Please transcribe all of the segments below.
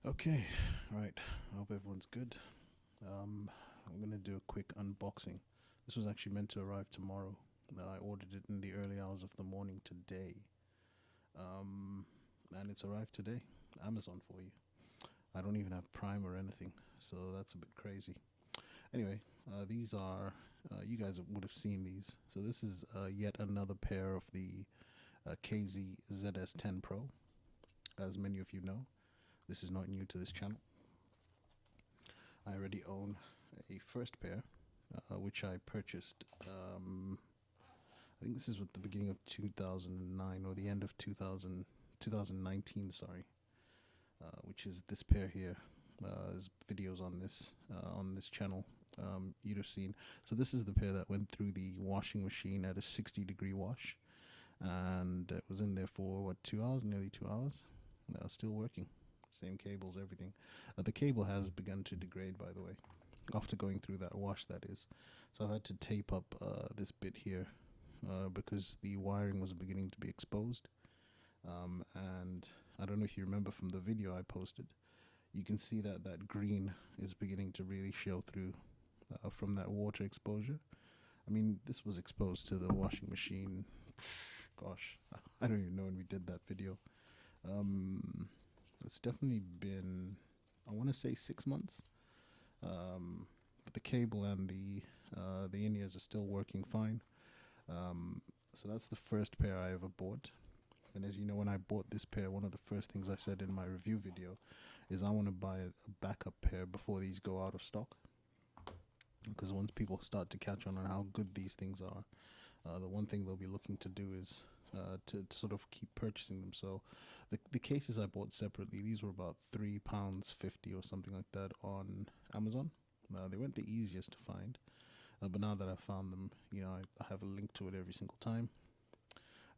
Okay, right. I hope everyone's good. I'm gonna do a quick unboxing. This was actually meant to arrive tomorrow. I ordered it in the early hours of the morning today, and it's arrived today. Amazon for you. I don't even have Prime or anything, so that's a bit crazy. Anyway, these are you guys would have seen these. So this is yet another pair of the KZ ZS10 Pro. As many of you know, this is not new to this channel. I already own a first pair, which I purchased. I think this is at the beginning of 2009 or the end of 2019. Sorry, which is this pair here. There's videos on this channel. You'd have seen. So this is the pair that went through the washing machine at a 60-degree wash, and it was in there for what, 2 hours, nearly 2 hours. Still working. Same cables, everything. The cable has begun to degrade, by the way, after going through that wash, that is. So I've had to tape up this bit here because the wiring was beginning to be exposed. And I don't know if you remember from the video I posted, you can see that that green is beginning to really show through from that water exposure. I mean, this was exposed to the washing machine. Gosh, I don't even know when we did that video. It's definitely been, I want to say, 6 months. But the cable and the in-ears are still working fine. So that's the first pair I ever bought. And as you know, when I bought this pair, one of the first things I said in my review video is I want to buy a backup pair before these go out of stock. Because once people start to catch on how good these things are, the one thing they'll be looking to do is to sort of keep purchasing them. So the cases I bought separately, these were about £3.50 or something like that on Amazon. They weren't the easiest to find, but now that I've found them, I have a link to it every single time.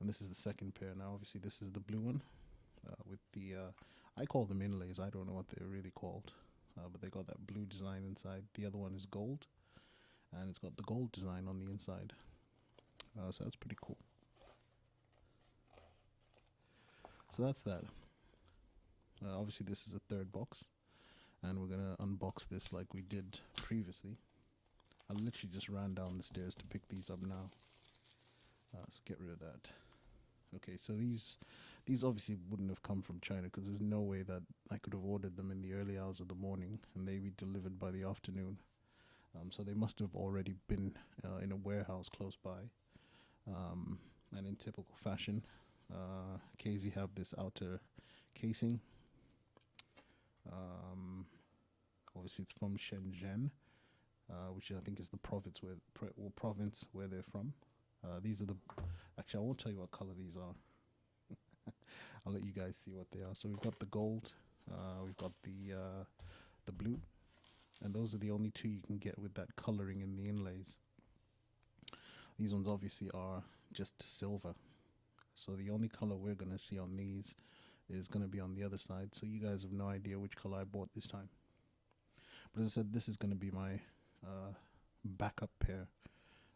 And this is the second pair. Now obviously this is the blue one with the I call them inlays. I don't know what they're really called, but they got that blue design inside. The other one is gold, and it's got the gold design on the inside. So that's pretty cool. So that's that. Obviously this is a third box, and we're gonna unbox this like we did previously. I literally just ran down the stairs to pick these up now. So get rid of that. Okay, so these obviously wouldn't have come from China, because there's no way that I could have ordered them in the early hours of the morning and they be delivered by the afternoon. So they must have already been in a warehouse close by. And in typical fashion, KZ have this outer casing. Obviously it's from Shenzhen, which I think is the province where they're from. These are actually, I won't tell you what color these are. I'll let you guys see what they are. So we've got the gold, we've got the blue, and those are the only two you can get with that coloring in the inlays. These ones obviously are just silver. So the only color we're going to see on these is going to be on the other side. So you guys have no idea which color I bought this time. But as I said, this is going to be my backup pair.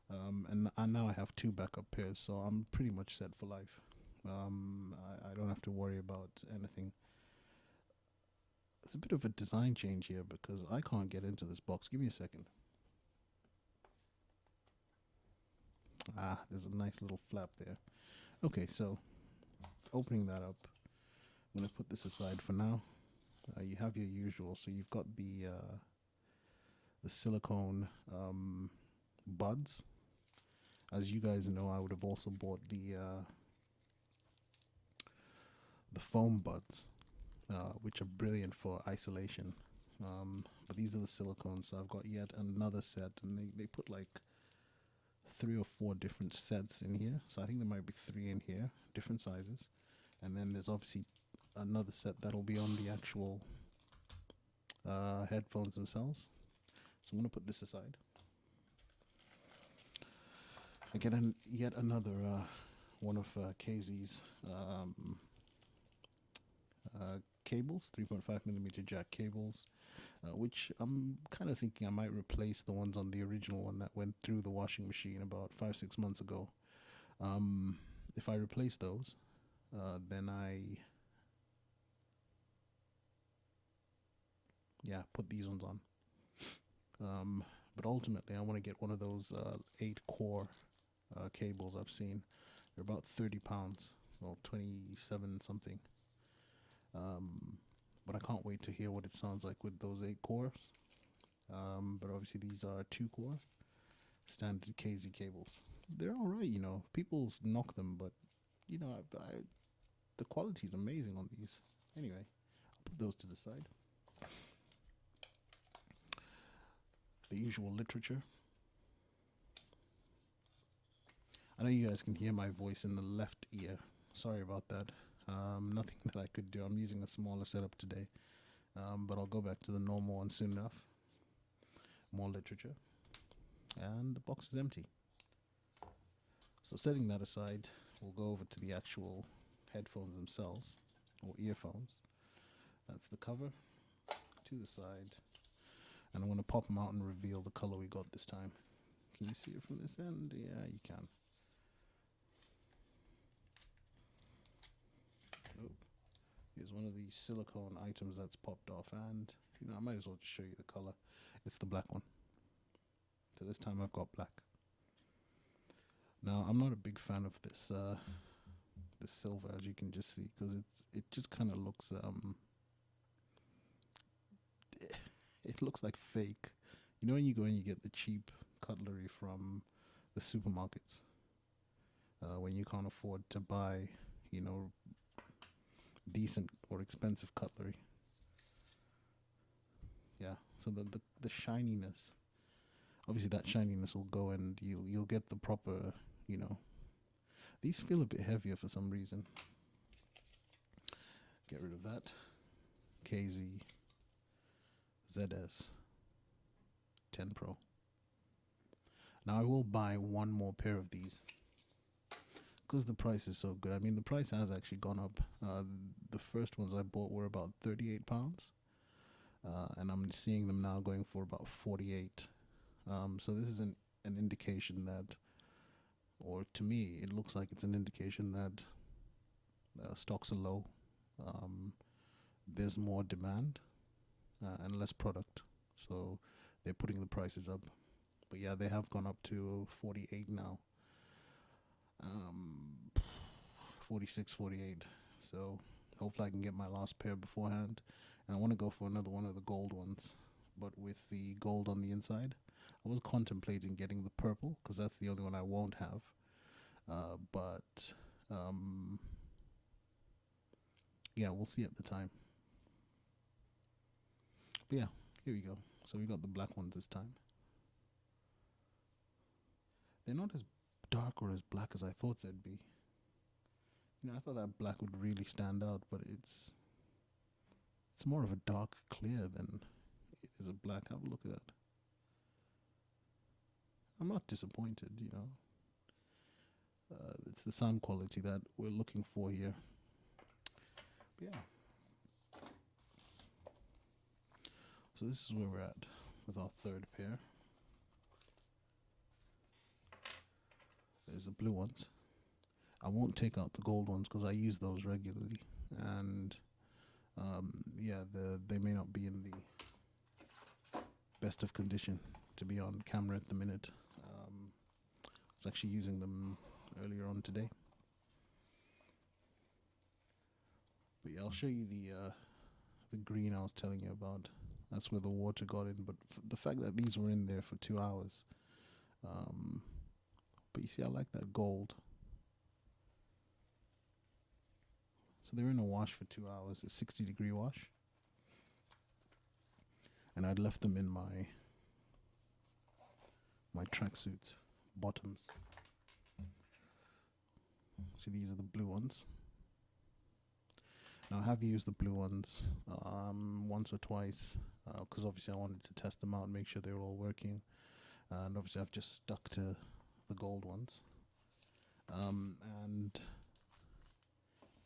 And now I have two backup pairs, so I'm pretty much set for life. I don't have to worry about anything. It's a bit of a design change here because I can't get into this box. Give me a second. There's a nice little flap there. Okay, so opening that up, I'm going to put this aside for now. You have your usual, so you've got the silicone buds. As you guys know, I would have also bought the foam buds, which are brilliant for isolation. But these are the silicones, so I've got yet another set, and they put like 3 or 4 different sets in here. So I think there might be 3 in here, different sizes. And then there's obviously another set that'll be on the actual headphones themselves. So I'm going to put this aside. I get yet another one of KZ's cables, 3.5mm jack cables, which I'm kind of thinking I might replace the ones on the original one that went through the washing machine about 5-6 months ago. If I replace those, then yeah, put these ones on. But ultimately, I want to get one of those 8-core cables I've seen. They're about 30 pounds, well, 27 something. But I can't wait to hear what it sounds like with those 8 cores. But obviously these are 2-core standard KZ cables. They're all right, you know. People knock them, but you know, the quality is amazing on these. Anyway, I'll put those to the side. The usual literature. I know you guys can hear my voice in the left ear. Sorry about that. Nothing that I could do. I'm using a smaller setup today. But I'll go back to the normal one soon enough. More literature. And the box is empty. So setting that aside, we'll go over to the actual headphones themselves, or earphones. That's the cover to the side. And I'm going to pop them out and reveal the color we got this time. Can you see it from this end? Yeah, you can. Oh, here's one of the silicone items that's popped off, and you know, I might as well just show you the color. It's the black one. So this time I've got black. Now I'm not a big fan of this this silver, as you can just see, because it just kind of looks it looks like fake. You know when you go and you get the cheap cutlery from the supermarkets, when you can't afford to buy, you know, decent or expensive cutlery. Yeah, so the shininess, obviously that shininess will go, and you'll get the proper, you know. These feel a bit heavier for some reason. Get rid of that. KZ ZS10 PRO. Now I will buy one more pair of these because the price is so good. I mean, the price has actually gone up. The first ones I bought were about 38 pounds. And I'm seeing them now going for about 48. So this is an indication that, or to me, it looks like it's an indication that stocks are low. There's more demand and less product. So they're putting the prices up. But yeah, they have gone up to 48 now. 46, 48. So hopefully I can get my last pair beforehand. And I want to go for another one of the gold ones, but with the gold on the inside. I was contemplating getting the purple because that's the only one I won't have. But yeah, we'll see at the time. But yeah, here we go. So we got the black ones this time. They're not as dark or as black as I thought they'd be. You know, I thought that black would really stand out, but it's more of a dark clear than it is a black. Have a look at that. I'm not disappointed, you know. It's the sound quality that we're looking for here. But yeah. So this is where we're at with our third pair. There's the blue ones. I won't take out the gold ones because I use those regularly, and yeah, they may not be in the best of condition to be on camera at the minute. I was actually using them earlier on today. But yeah, I'll show you the green I was telling you about. That's where the water got in, but the fact that these were in there for 2 hours. But you see, I like that gold. So they're in a wash for 2 hours, a 60-degree wash. And I'd left them in my tracksuit bottoms. See, these are the blue ones. Now I have used the blue ones once or twice because obviously I wanted to test them out and make sure they were all working. And obviously I've just stuck to the gold ones. And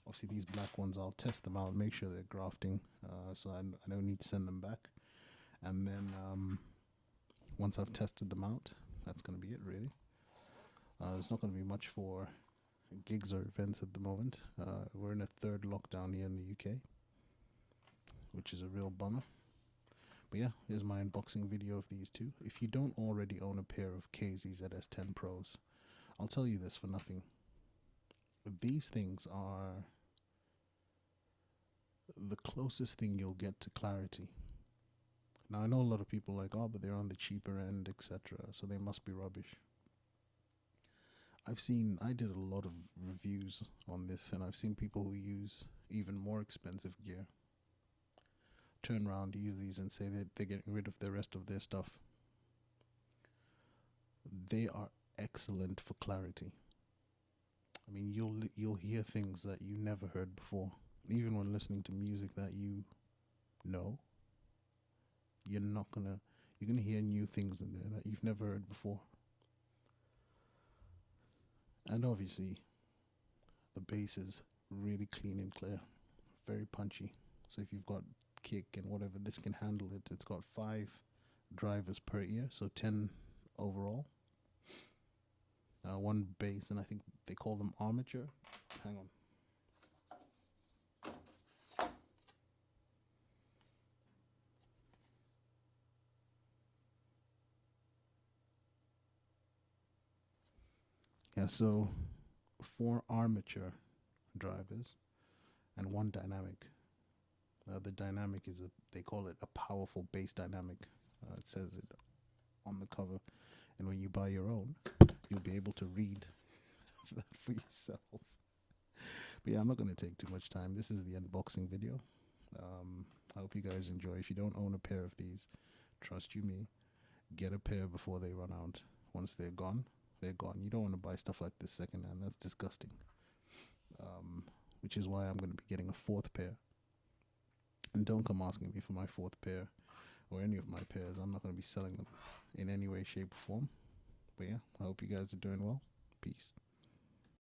obviously these black ones, I'll test them out, make sure they're grafting, so I don't need to send them back. And then once I've tested them out, that's going to be it really. There's not going to be much for gigs or events at the moment. We're in a third lockdown here in the UK, which is a real bummer. But yeah, here's my unboxing video of these two. If you don't already own a pair of KZ ZS10 Pros, I'll tell you this for nothing. These things are the closest thing you'll get to clarity. Now, I know a lot of people are like, oh, but they're on the cheaper end, etc., so they must be rubbish. I did a lot of reviews on this, and I've seen people who use even more expensive gear turn around, use these, and say that they're getting rid of the rest of their stuff. They are excellent for clarity. I mean, you'll hear things that you never heard before. Even when listening to music that you know, you're gonna hear new things in there that you've never heard before. And obviously, the bass is really clean and clear, very punchy. So if you've got kick and whatever, this can handle it. It's got 5 drivers per ear, so 10 overall. 1 bass, and I think they call them armature. Hang on. Yeah, so 4 armature drivers and 1 dynamic. The dynamic is they call it a powerful bass dynamic. It says it on the cover, and when you buy your own, you'll be able to read that for yourself. But yeah, I'm not going to take too much time. This is the unboxing video. I hope you guys enjoy. If you don't own a pair of these, trust you me, get a pair before they run out. Once they're gone, they're gone. You don't want to buy stuff like this secondhand. That's disgusting. Which is why I'm going to be getting a 4th pair. And don't come asking me for my 4th pair or any of my pairs. I'm not going to be selling them in any way, shape, or form. But yeah, I hope you guys are doing well. Peace.